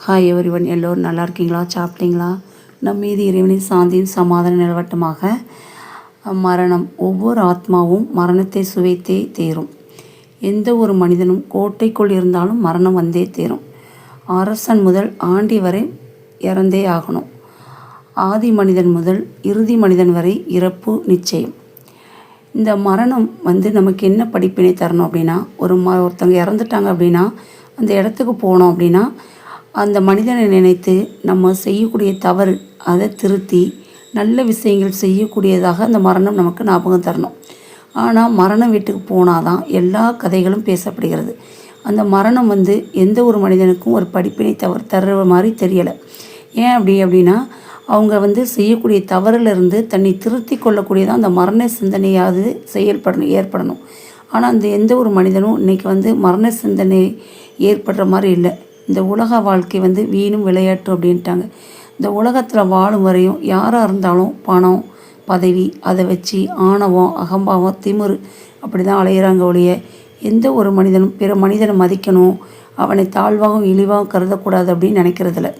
Hi everyone, எல்லோரும் நல்லா இருக்கீங்களா? சாப்பிட்டீங்களா? நம் மீது இறைவனின் சாந்தியும் சமாதான நிலவட்டமாக. மரணம். ஒவ்வொரு ஆத்மாவும் மரணத்தை சுவைத்தே தேரும். எந்த ஒரு மனிதனும் கோட்டைக்குள் இருந்தாலும் மரணம் வந்தே தேரும். அரசன் முதல் ஆண்டி வரை இறந்தே ஆகணும். ஆதி மனிதன் முதல் இறுதி மனிதன் வரை இறப்பு நிச்சயம். இந்த மரணம் நமக்கு என்ன படிப்பினை தரணும் அப்படின்னா, ஒருத்தவங்க இறந்துட்டாங்க அப்படின்னா அந்த இடத்துக்கு போனோம் அப்படின்னா அந்த மனிதனை நினைத்து நம்ம செய்யக்கூடிய தவறு அதை திருத்தி நல்ல விஷயங்கள் செய்யக்கூடியதாக அந்த மரணம் நமக்கு ஞாபகம் தரணும். ஆனால் மரணம் வீட்டுக்கு போனால் தான் எல்லா கதைகளும் பேசப்படுகிறது. அந்த மரணம் எந்த ஒரு மனிதனுக்கும் ஒரு படிப்பினை தர்ற மாதிரி தெரியலை. ஏன் அப்படின்னா அவங்க செய்யக்கூடிய தவறிலிருந்து தன்னை திருத்தி கொள்ளக்கூடியதான் அந்த மரண சிந்தனையாவது ஏற்படணும். ஆனால் அந்த எந்த ஒரு மனிதனும் இன்றைக்கி மரண சிந்தனை ஏற்படுற மாதிரி இல்லை. இந்த உலக வாழ்க்கை வீணும் விளையாட்டு அப்படின்ட்டாங்க. இந்த உலகத்தில் வாழும் வரையும் யாராக இருந்தாலும் பணம் பதவி அதை வச்சு ஆணவம் அகம்பாவம் திமிரு அப்படி தான் அலையிறாங்க ஒழிய எந்த ஒரு மனிதனும் பிற மனிதனை மதிக்கணும், அவனை தாழ்வாகவும் இழிவாகவும் கருதக்கூடாது அப்படின்னு நினைக்கிறதில்ல.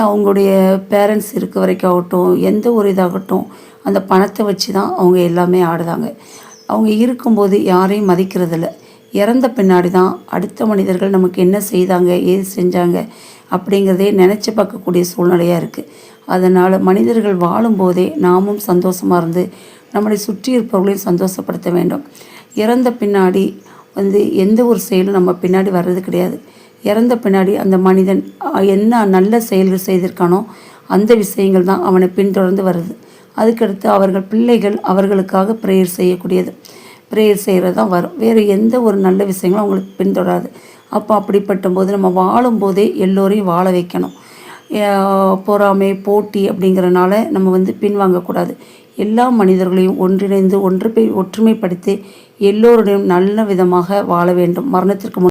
அவங்களுடைய பேரண்ட்ஸ் இருக்க வரைக்கும் ஆகட்டும், எந்த ஒரு இதாகட்டும் அந்த பணத்தை வச்சு தான் அவங்க எல்லாமே ஆடுதாங்க. அவங்க இருக்கும்போது யாரையும் மதிக்கிறதில்ல. இறந்த பின்னாடி தான் அடுத்த மனிதர்கள் நமக்கு என்ன செய்தாங்க ஏது செஞ்சாங்க அப்படிங்கிறதே நினச்சி பார்க்கக்கூடிய சூழ்நிலையாக இருக்குது. அதனால் மனிதர்கள் வாழும்போதே நாமும் சந்தோஷமாக இருந்து நம்மளை சுற்றி இருப்பவர்களையும் சந்தோஷப்படுத்த வேண்டும். இறந்த பின்னாடி எந்த ஒரு செயலும் நம்ம பின்னாடி வர்றது கிடையாது. இறந்த பின்னாடி அந்த மனிதன் என்ன நல்ல செயல்கள் செய்திருக்கானோ அந்த விஷயங்கள் தான் அவனை பின்தொடர்ந்து வருது. அதுக்கடுத்து அவர்கள் பிள்ளைகள் அவர்களுக்காக ப்ரேயர் செய்யக்கூடியது, ப்ரேயர் செய்கிறது தான் வரும். வேறு எந்த ஒரு நல்ல விஷயங்களும் அவங்களுக்கு பின்தொடராது. அப்போ அப்படிப்பட்ட போது நம்ம வாழும்போதே எல்லோரையும் வாழ வைக்கணும். பொறாமை போட்டி அப்படிங்கிறனால நம்ம பின்வாங்கக்கூடாது. எல்லா மனிதர்களையும் ஒன்றிணைந்து ஒற்றுமைப்படுத்தி எல்லோருடையும் நல்ல விதமாக வாழ வேண்டும். மரணத்திற்கு